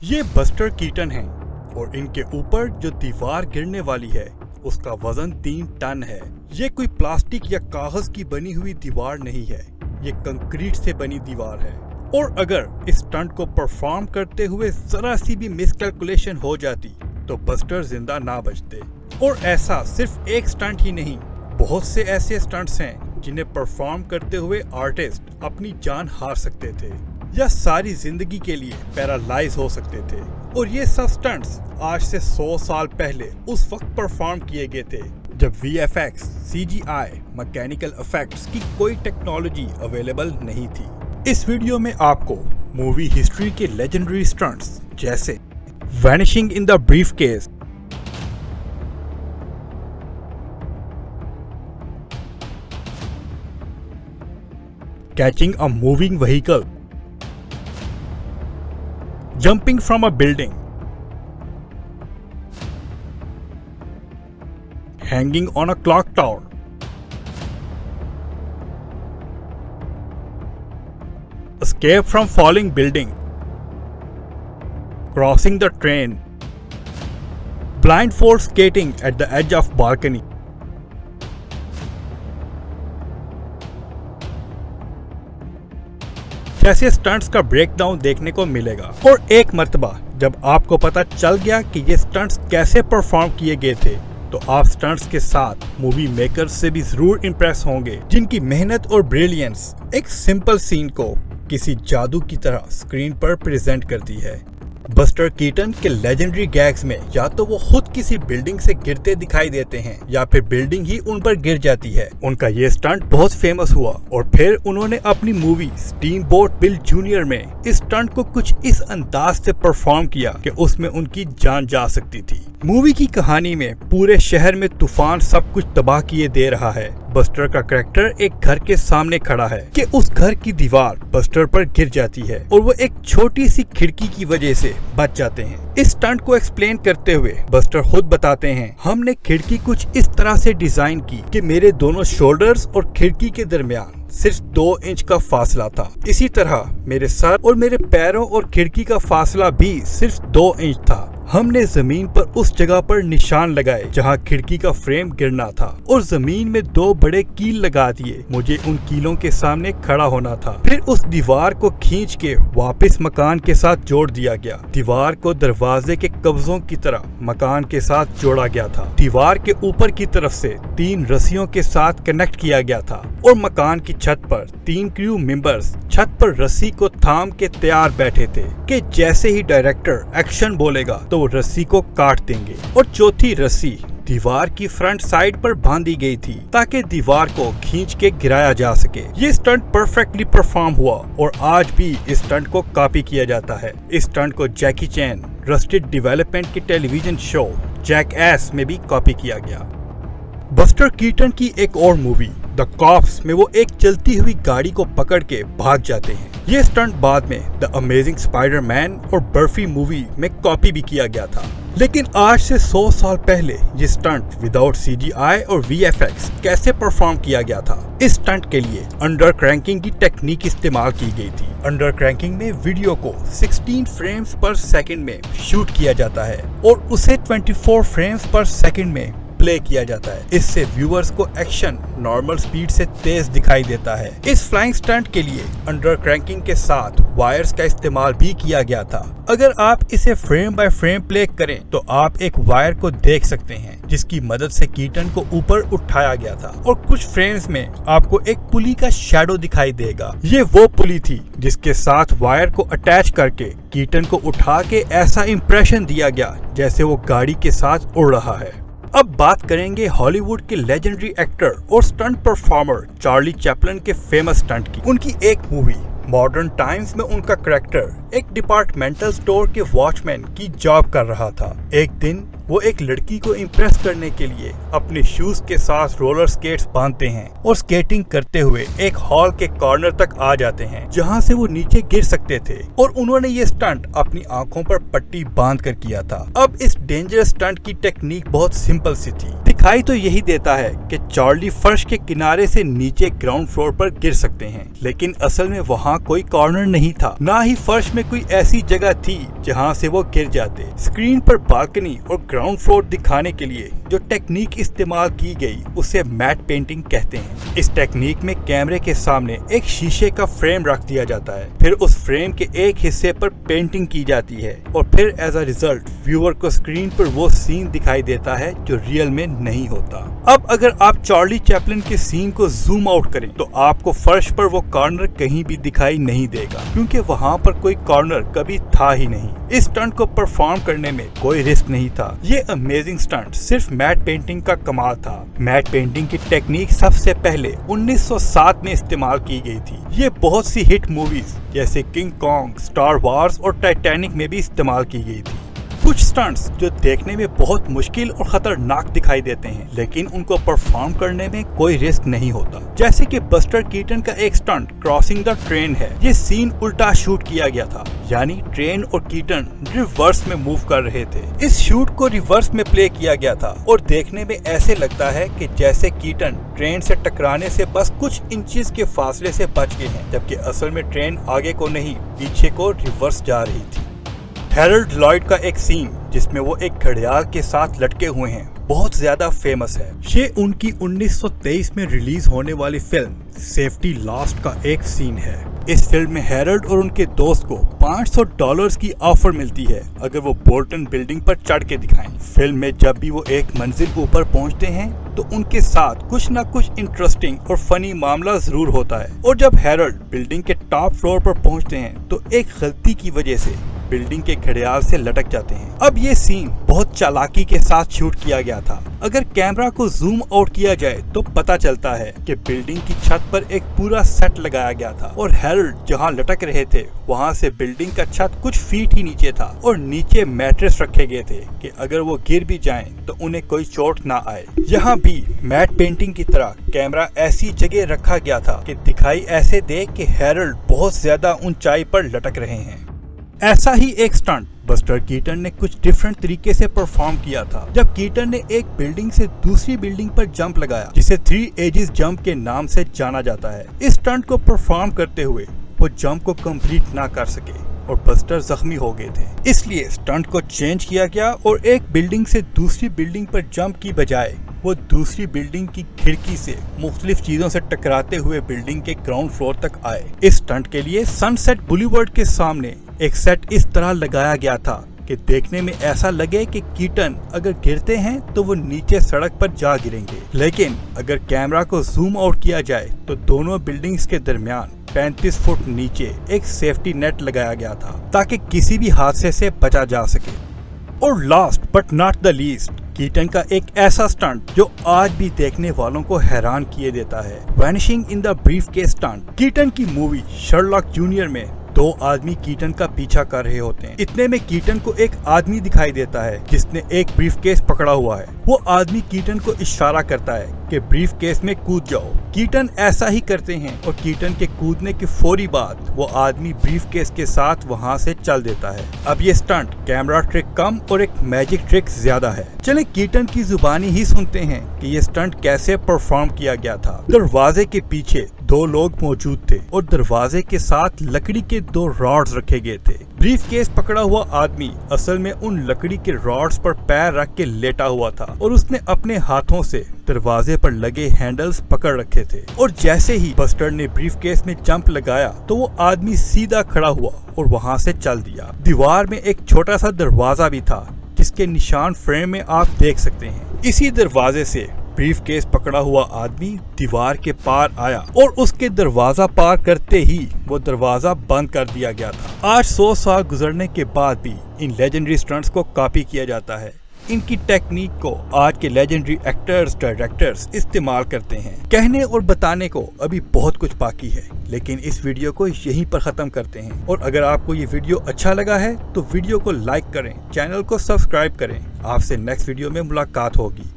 ये buster Keaton हैं और इनके ऊपर जो दीवार गिरने वाली है उसका वजन 3 टन है। ये कोई प्लास्टिक या कागज की बनी हुई दीवार नहीं है, ये कंक्रीट से बनी दीवार है। और अगर इस स्टंट को परफॉर्म करते हुए जरा सी भी मिसकैलकुलेशन हो जाती तो बस्टर जिंदा ना बचते। और ऐसा सिर्फ एक स्टंट ही नहीं, बहुत से ऐसे स्टंट्स हैं जिन्हें परफॉर्म करते हुए आर्टिस्ट अपनी जान हार सकते थे या सारी जिंदगी के लिए पैरालाइज हो सकते थे। और ये सब स्टंट्स आज से 100 साल पहले उस वक्त परफॉर्म किए गए थे जब VFX, CGI, मैकेनिकल इफेक्ट्स की कोई टेक्नोलॉजी अवेलेबल नहीं थी। इस वीडियो में आपको मूवी हिस्ट्री के लेजेंडरी स्टंट्स जैसे vanishing in the briefcase, catching a moving vehicle, jumping from a building, hanging on a clock tower, escape from falling building, crossing the train, blindfold skating at the edge of balcony. जैसे stunts का breakdown देखने को मिलेगा। और एक मर्तबा जब आपको पता चल गया कि ये स्टंट्स कैसे परफॉर्म किए गए थे तो आप स्टंट्स के साथ मूवी मेकर्स से भी जरूर इम्प्रेस होंगे जिनकी मेहनत और ब्रिलियंस एक सिंपल सीन को किसी जादू की तरह स्क्रीन पर प्रेजेंट करती है। बस्टर कीटन के लेजेंडरी गैग्स में या तो वो खुद किसी बिल्डिंग से गिरते दिखाई देते हैं या फिर बिल्डिंग ही उन पर गिर जाती है। उनका ये स्टंट बहुत फेमस हुआ और फिर उन्होंने अपनी मूवी स्टीमबोट बिल जूनियर में इस स्टंट को कुछ इस अंदाज से परफॉर्म किया कि उसमें उनकी जान जा सकती थी। मूवी की कहानी में पूरे शहर में तूफान सब कुछ तबाह किए दे रहा है। बस्टर का कैरेक्टर एक घर के सामने खड़ा है कि उस घर की दीवार बस्टर पर गिर जाती है और वो एक छोटी सी खिड़की की वजह से बच जाते हैं। इस स्टंट को एक्सप्लेन करते हुए बस्टर खुद बताते हैं, हमने खिड़की कुछ इस तरह से डिजाइन की कि मेरे दोनों शोल्डर्स और खिड़की के दरमियान सिर्फ 2 इंच का फासला था। इसी तरह मेरे सर और मेरे पैरों और खिड़की का फासला भी सिर्फ 2 इंच था। हमने जमीन पर उस जगह पर निशान लगाए जहां खिड़की का फ्रेम गिरना था और जमीन में 2 बड़े कील लगा दिए। मुझे उन कीलों के सामने खड़ा होना था। फिर उस दीवार को खींच के वापस मकान के साथ जोड़ दिया गया। दीवार को दरवाजे के कब्जों की तरह मकान के साथ जोड़ा गया था। दीवार के ऊपर की तरफ से 3 रस्सियों के साथ कनेक्ट किया गया था और मकान की छत पर 3 क्रू मेंबर्स छत पर रस्सी को थाम के तैयार बैठे थे कि जैसे ही डायरेक्टर एक्शन बोलेगा तो वो रस्सी को काट देंगे। और चौथी रस्सी दीवार की फ्रंट साइड पर बांधी गई थी ताकि दीवार को खींच के गिराया जा सके। ये स्टंट परफेक्टली परफॉर्म हुआ और आज भी इस स्टंट को कॉपी किया जाता है। इस स्टंट को जैकी चैन रस्टेड डेवलपमेंट के टेलीविजन शो जैकएस में भी कॉपी किया गया। बस्टर कीटन की एक और मूवी द कॉप्स में वो एक चलती हुई गाड़ी को पकड़ के भाग जाते हैं। ये स्टंट बाद में द अमेजिंग स्पाइडरमैन और बर्फी मूवी में कॉपी भी किया गया था। लेकिन आज से 100 साल पहले ये स्टंट विदाउट CGI और VFX कैसे परफॉर्म किया गया था। इस स्टंट के लिए अंडर क्रैंकिंग की टेक्निक इस्तेमाल की गई थी। अंडर क्रैंकिंग में वीडियो को 16 फ्रेम्स पर सेकंड में शूट किया जाता है और उसे 24 फ्रेम्स पर सेकंड में प्ले किया जाता है। इससे व्यूअर्स को एक्शन नॉर्मल स्पीड से तेज दिखाई देता है। इस फ्लाइंग स्टंट के लिए अंडर क्रैंकिंग के साथ वायर्स का इस्तेमाल भी किया गया था। अगर आप इसे फ्रेम बाय फ्रेम प्ले करें तो आप एक वायर को देख सकते हैं जिसकी मदद से कीटन को ऊपर उठाया गया था और कुछ फ्रेम्स में आपको एक पुली का शैडो दिखाई देगा। ये वो पुली थी जिसके साथ वायर को अटैच करके कीटन को उठा के ऐसा इंप्रेशन दिया गया जैसे वो गाड़ी के साथ उड़ रहा है। अब बात करेंगे हॉलीवुड के लेजेंडरी एक्टर और स्टंट परफॉर्मर चार्ली चैपलिन के फेमस स्टंट की। उनकी एक मूवी मॉडर्न टाइम्स में उनका कैरेक्टर एक डिपार्टमेंटल स्टोर के वॉचमैन की जॉब कर रहा था। एक दिन वो एक लड़की को इम्प्रेस करने के लिए अपने शूज के साथ रोलर स्केट्स बांधते हैं और स्केटिंग करते हुए एक हॉल के कॉर्नर तक आ जाते हैं जहां से वो नीचे गिर सकते थे। और उन्होंने ये स्टंट अपनी आंखों पर पट्टी बांध कर किया था। अब इस डेंजरस स्टंट की टेक्निक बहुत सिंपल सी थी। दिखाई तो यही देता है कि चार्ली फर्श के किनारे से नीचे ग्राउंड फ्लोर पर गिर सकते हैं, लेकिन असल में वहाँ कोई कॉर्नर नहीं था, ना ही फर्श में कोई ऐसी जगह थी जहाँ से वो गिर जाते। स्क्रीन पर बालकनी और ग्राउंड फ्लोर दिखाने के लिए जो टेक्निक इस्तेमाल की गई उसे मैट पेंटिंग कहते हैं। इस टेक्निक में कैमरे के सामने एक शीशे का फ्रेम रख दिया जाता है, फिर उस फ्रेम के एक हिस्से पर पेंटिंग की जाती है और फिर एज अ रिजल्ट व्यूअर को स्क्रीन पर वो सीन दिखाई देता है जो रियल में नहीं होता। अब अगर आप चार्ली चैपलिन के सीन को जूम आउट करें तो आपको फर्श पर वो कॉर्नर कहीं भी दिखाई नहीं देगा, क्योंकि वहाँ पर कोई कॉर्नर कभी था ही नहीं। इस स्टंट को परफॉर्म करने में कोई रिस्क नहीं था। ये अमेजिंग स्टंट सिर्फ मैट पेंटिंग का कमाल था। मैट पेंटिंग की टेक्निक सबसे पहले 1907 में इस्तेमाल की गई थी। ये बहुत सी हिट मूवीज जैसे किंग कॉन्ग, स्टार वार्स और टाइटैनिक में भी इस्तेमाल की गई थी। कुछ स्टंट्स जो देखने में बहुत मुश्किल और खतरनाक दिखाई देते हैं, लेकिन उनको परफॉर्म करने में कोई रिस्क नहीं होता। जैसे कि बस्टर कीटन का एक स्टंट क्रॉसिंग द ट्रेन है। ये सीन उल्टा शूट किया गया था, यानी ट्रेन और कीटन रिवर्स में मूव कर रहे थे। इस शूट को रिवर्स में प्ले किया गया था और देखने में ऐसे लगता है कि जैसे कीटन ट्रेन से टकराने से बस कुछ इंचेस के फासले से बच गए हैं, जबकि असल में ट्रेन आगे को नहीं पीछे को रिवर्स जा रही थी। हैरोल्ड लॉयड का एक सीन जिसमें वो एक घड़ियाल के साथ लटके हुए हैं बहुत ज्यादा फेमस है। ये उनकी 1923 में रिलीज होने वाली फिल्म सेफ्टी लास्ट का एक सीन है। इस फिल्म में हैरोल्ड और उनके दोस्त को $500 की ऑफर मिलती है अगर वो बोल्टन बिल्डिंग पर चढ़ के दिखाएं। फिल्म में जब भी वो एक मंजिल ऊपर पहुंचते हैं तो उनके साथ कुछ न कुछ इंटरेस्टिंग और फनी मामला जरूर होता है, और जब हैरोल्ड बिल्डिंग के टॉप फ्लोर पर पहुंचते हैं तो एक गलती की वजह से बिल्डिंग के घड़ियाल से लटक जाते हैं। अब ये सीन बहुत चालाकी के साथ शूट किया गया था। अगर कैमरा को जूम आउट किया जाए तो पता चलता है कि बिल्डिंग की छत पर एक पूरा सेट लगाया गया था और हैरोल्ड जहां लटक रहे थे वहां से बिल्डिंग का छत कुछ फीट ही नीचे था और नीचे मैट्रेस रखे गए थे कि अगर वो गिर भी जाएं तो उन्हें कोई चोट ना आए। यहाँ भी मैट पेंटिंग की तरह कैमरा ऐसी जगह रखा गया था कि दिखाई ऐसे दे कि हैरोल्ड बहुत ज्यादा ऊंचाई पर लटक रहे हैं। ऐसा ही एक स्टंट बस्टर कीटन ने कुछ डिफरेंट तरीके से परफॉर्म किया था, जब कीटन ने एक बिल्डिंग से दूसरी बिल्डिंग पर जंप लगाया, जिसे 3 एजेस जंप के नाम से जाना जाता है। इस स्टंट को परफॉर्म करते हुए वो जंप को कंप्लीट ना कर सके और बस्टर जख्मी हो गए थे। इसलिए स्टंट को चेंज किया गया और एक बिल्डिंग से दूसरी बिल्डिंग पर जंप की बजाय वो दूसरी बिल्डिंग की खिड़की से मुख्तलिफ चीजों से टकराते हुए बिल्डिंग के ग्राउंड फ्लोर तक आए। इस स्टंट के लिए सनसेट बुलीवर्ड के सामने एक सेट इस तरह लगाया गया था कि देखने में ऐसा लगे कि कीटन अगर गिरते हैं तो वो नीचे सड़क पर जा गिरेंगे, लेकिन अगर कैमरा को जूम आउट किया जाए तो दोनों बिल्डिंग्स के दरमियान 35 फुट नीचे एक सेफ्टी नेट लगाया गया था ताकि किसी भी हादसे से बचा जा सके। और last but not the least, Keaton का एक ऐसा स्टंट जो आज भी देखने वालों को हैरान किए देता है, vanishing in the briefcase stunt. Keaton की मूवी शर्लॉक जूनियर में 2 आदमी कीटन का पीछा कर रहे होते हैं। इतने में कीटन को एक आदमी दिखाई देता है जिसने एक ब्रीफकेस पकड़ा हुआ है। वो आदमी कीटन को इशारा करता है कि ब्रीफकेस में कूद जाओ। कीटन ऐसा ही करते हैं और कीटन के कूदने के फौरी बाद वो आदमी ब्रीफकेस के साथ वहाँ से चल देता है। अब ये स्टंट कैमरा ट्रिक कम और एक मैजिक ट्रिक ज्यादा है। चले कीटन की जुबानी ही सुनते हैं कि ये स्टंट कैसे परफॉर्म किया गया था। दरवाजे के पीछे 2 लोग मौजूद थे और दरवाजे के साथ लकड़ी के 2 रॉड्स रखे गए थे। ब्रीफकेस पकड़ा हुआ आदमी असल में उन लकड़ी के रॉड्स पर पैर रख के लेटा हुआ था और उसने अपने हाथों से दरवाजे पर लगे हैंडल्स पकड़ रखे थे। और जैसे ही बस्टर ने ब्रीफकेस में जंप लगाया तो वो आदमी सीधा खड़ा हुआ और वहाँ से चल दिया। दीवार में एक छोटा सा दरवाजा भी था जिसके निशान फ्रेम में आप देख सकते हैं। इसी दरवाजे से ब्रीफकेस पकड़ा हुआ आदमी दीवार के पार आया और उसके दरवाजा पार करते ही वो दरवाजा बंद कर दिया गया था। आज 100 साल गुजरने के बाद भी इन लेजेंडरी स्टंट्स को कॉपी किया जाता है। इनकी टेक्निक को आज के लेजेंडरी एक्टर्स डायरेक्टर्स इस्तेमाल करते हैं। कहने और बताने को अभी बहुत कुछ बाकी है, लेकिन इस वीडियो को यहीं पर खत्म करते हैं। और अगर आपको ये वीडियो अच्छा लगा है तो वीडियो को लाइक करें, चैनल को सब्सक्राइब करें। आपसे नेक्स्ट वीडियो में मुलाकात होगी।